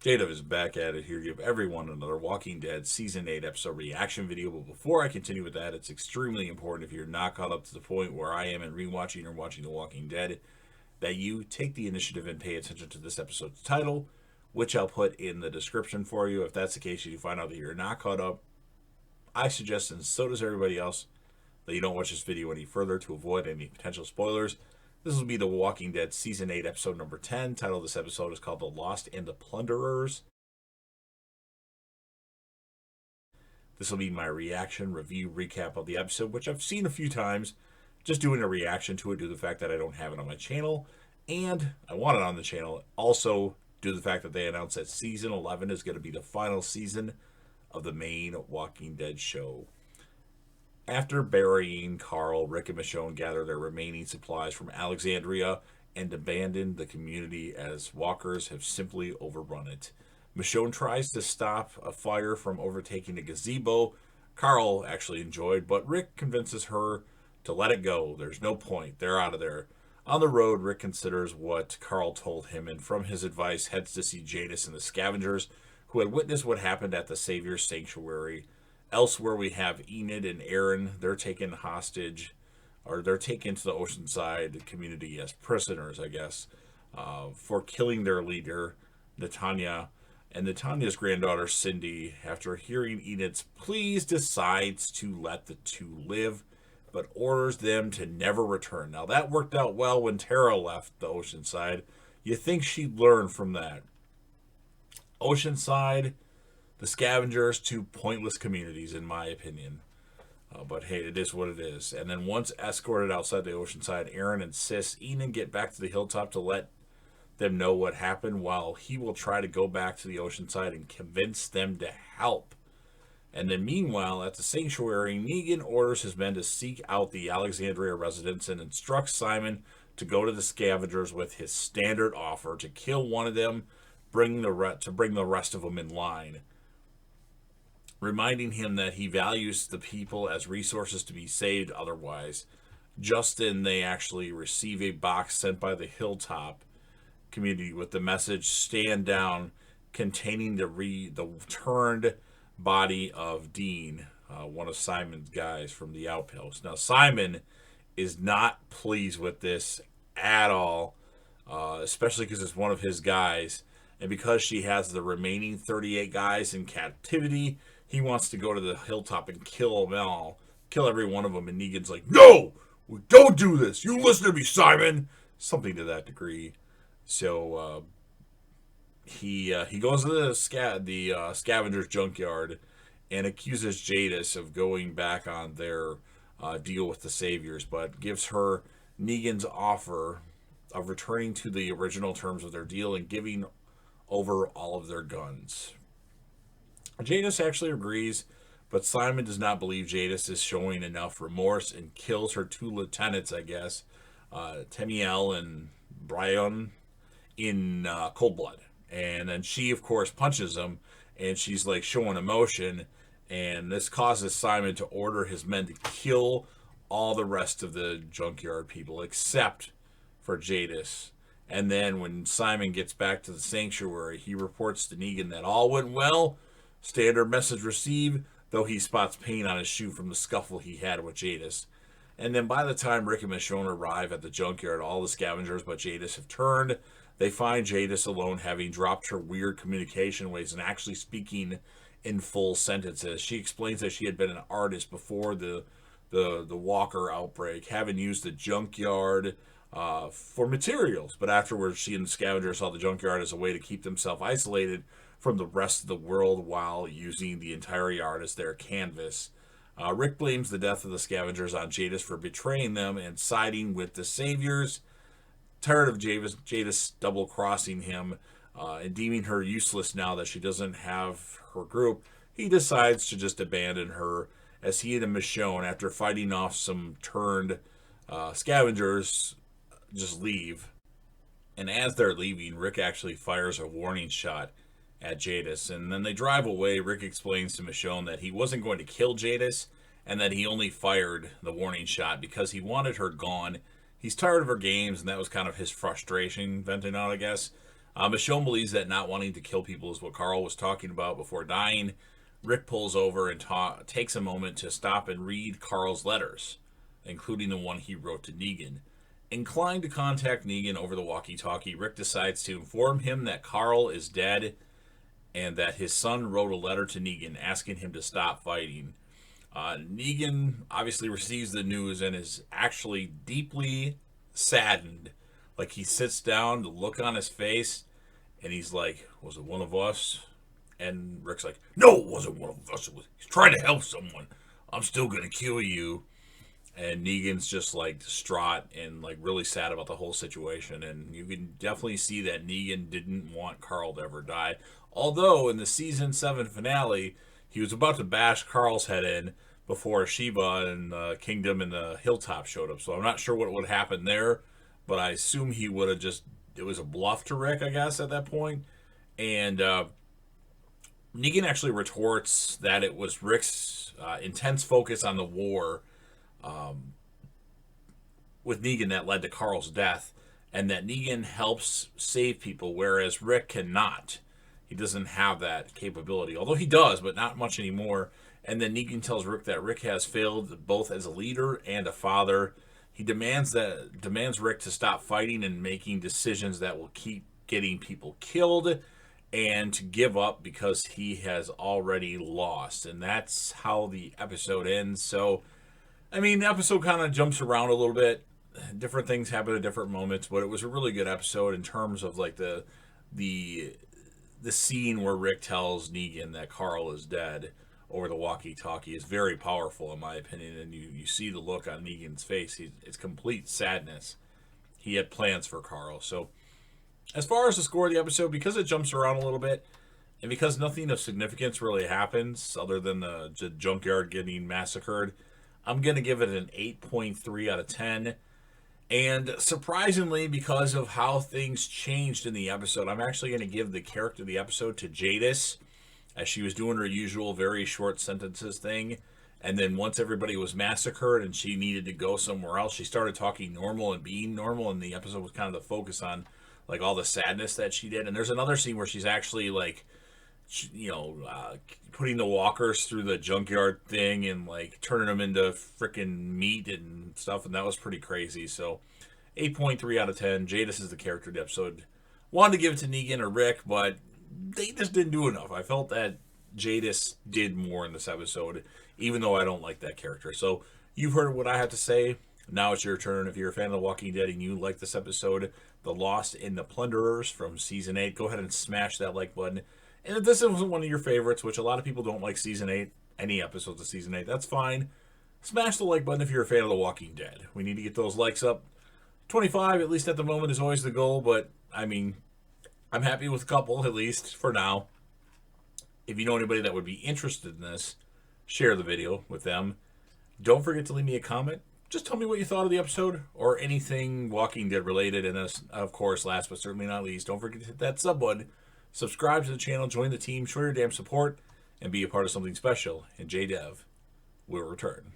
Jada is back at it here to give everyone another Walking Dead Season 8 episode reaction video. But before I continue with that, it's extremely important if you're not caught up to the point where I am in rewatching or watching The Walking Dead, that you take the initiative and pay attention to this episode's title, which I'll put in the description for you. If that's the case, you find out that you're not caught up, I suggest, and so does everybody else, that you don't watch this video any further to avoid any potential spoilers. This will be The Walking Dead Season 8, Episode number 10. Title of this episode is called The Lost and the Plunderers. This will be my reaction, review, recap of the episode, which I've seen a few times. Just doing a reaction to it due to the fact that I don't have it on my channel. And I want it on the channel. Also, due to the fact that they announced that Season 11 is going to be the final season of the main Walking Dead show. After burying Carl, Rick and Michonne gather their remaining supplies from Alexandria and abandon the community as walkers have simply overrun it. Michonne tries to stop a fire from overtaking a gazebo Carl actually enjoyed, but Rick convinces her to let it go. There's no point. They're out of there. On the road, Rick considers what Carl told him, and from his advice heads to see Jadis and the scavengers, who had witnessed what happened at the Savior's Sanctuary. Elsewhere, we have Enid and Aaron. They're taken hostage, or they're taken to the Oceanside community as prisoners, I guess, for killing their leader, Netanya. And Netanya's granddaughter, Cindy, after hearing Enid's pleas, decides to let the two live, but orders them to never return. Now, that worked out well when Tara left the Oceanside. You think she'd learn from that. Oceanside, the scavengers, two pointless communities, in my opinion. But hey, it is what it is. And then once escorted outside the Oceanside, Aaron insists Enid get back to the hilltop to let them know what happened, while he will try to go back to the Oceanside and convince them to help. And then meanwhile, at the sanctuary, Negan orders his men to seek out the Alexandria residents and instructs Simon to go to the scavengers with his standard offer to kill one of them, bring the rest of them in line, reminding him that he values the people as resources to be saved otherwise. Just then, they actually receive a box sent by the Hilltop community with the message "Stand Down," containing the returned body of Dean, one of Simon's guys from the outpost. Now, Simon is not pleased with this at all, especially because it's one of his guys. And because she has the remaining 38 guys in captivity, he wants to go to the hilltop and kill them all. Kill every one of them. And Negan's like, "No! Don't do this! You listen to me, Simon!" Something to that degree. So he goes to the scavenger's junkyard and accuses Jadis of going back on their deal with the Saviors, but gives her Negan's offer of returning to the original terms of their deal and giving over all of their guns. Jadis actually agrees, but Simon does not believe Jadis is showing enough remorse and kills her two lieutenants, I guess, Temiel and Brian, in cold blood. And then she, of course, punches him, and she's like showing emotion, and this causes Simon to order his men to kill all the rest of the junkyard people except for Jadis. And then when Simon gets back to the sanctuary, he reports to Negan that all went well. Standard message received, though he spots pain on his shoe from the scuffle he had with Jadis. And then by the time Rick and Michonne arrive at the junkyard, all the scavengers but Jadis have turned. They find Jadis alone, having dropped her weird communication ways and actually speaking in full sentences. She explains that she had been an artist before the Walker outbreak, having used the junkyard for materials. But afterwards, she and the scavenger saw the junkyard as a way to keep themselves isolated from the rest of the world while using the entire yard as their canvas. Rick blames the death of the scavengers on Jadis for betraying them and siding with the Saviors. Tired of Jadis double-crossing him and deeming her useless now that she doesn't have her group, he decides to just abandon her as he and Michonne, after fighting off some turned scavengers, just leave. And as they're leaving, Rick actually fires a warning shot at Jadis. And then they drive away. Rick explains to Michonne that he wasn't going to kill Jadis and that he only fired the warning shot because he wanted her gone. He's tired of her games, and that was kind of his frustration venting out, I guess. Michonne believes that not wanting to kill people is what Carl was talking about before dying. Rick pulls over and takes a moment to stop and read Carl's letters, including the one he wrote to Negan. Inclined to contact Negan over the walkie-talkie, Rick decides to inform him that Carl is dead and that his son wrote a letter to Negan asking him to stop fighting. Negan obviously receives the news and is actually deeply saddened. Like, he sits down, the look on his face, and he's like, was it one of us? And Rick's like, no, it wasn't one of us. He's trying to help someone. I'm still going to kill you. And Negan's just like distraught and like really sad about the whole situation. And you can definitely see that Negan didn't want Carl to ever die. Although in the season 7 finale, he was about to bash Carl's head in before Sheba and Kingdom and the Hilltop showed up. So I'm not sure what would happen there, but I assume he would have just, it was a bluff to Rick, I guess, at that point. And Negan actually retorts that it was Rick's intense focus on the war with Negan that led to Carl's death, and that Negan helps save people, whereas Rick cannot. He doesn't have that capability, although he does, but not much anymore. And then Negan tells Rick that Rick has failed both as a leader and a father. He demands Rick to stop fighting and making decisions that will keep getting people killed, and to give up because he has already lost. And that's how the episode ends. So, I mean, the episode kind of jumps around a little bit. Different things happen at different moments, but it was a really good episode in terms of like the scene where Rick tells Negan that Carl is dead over the walkie-talkie is very powerful, in my opinion. And you see the look on Negan's face. It's complete sadness. He had plans for Carl. So as far as the score of the episode, because it jumps around a little bit, and because nothing of significance really happens other than the junkyard getting massacred, I'm going to give it an 8.3 out of 10. And surprisingly, because of how things changed in the episode, I'm actually going to give the character of the episode to Jadis, as she was doing her usual very short sentences thing. And then once everybody was massacred and she needed to go somewhere else, she started talking normal and being normal, and the episode was kind of the focus on like all the sadness that she did. And there's another scene where she's actually like, putting the walkers through the junkyard thing and like turning them into freaking meat and stuff, and that was pretty crazy. So 8.3 out of 10. Jadis is the character of the episode. Wanted to give it to Negan or Rick, but they just didn't do enough. I felt that Jadis did more in this episode, even though I don't like that character. So you've heard what I have to say. Now it's your turn. If you're a fan of The Walking Dead and you like this episode, The Lost in the Plunderers from Season 8, go ahead and smash that like button. And if this wasn't one of your favorites, which a lot of people don't like Season 8, any episodes of Season 8, that's fine. Smash the like button if you're a fan of The Walking Dead. We need to get those likes up. 25, at least at the moment, is always the goal, but, I mean, I'm happy with a couple, at least, for now. If you know anybody that would be interested in this, share the video with them. Don't forget to leave me a comment. Just tell me what you thought of the episode, or anything Walking Dead related. And, of course, last but certainly not least, don't forget to hit that sub button. Subscribe to the channel, join the team, show your damn support, and be a part of something special. And JDev will return.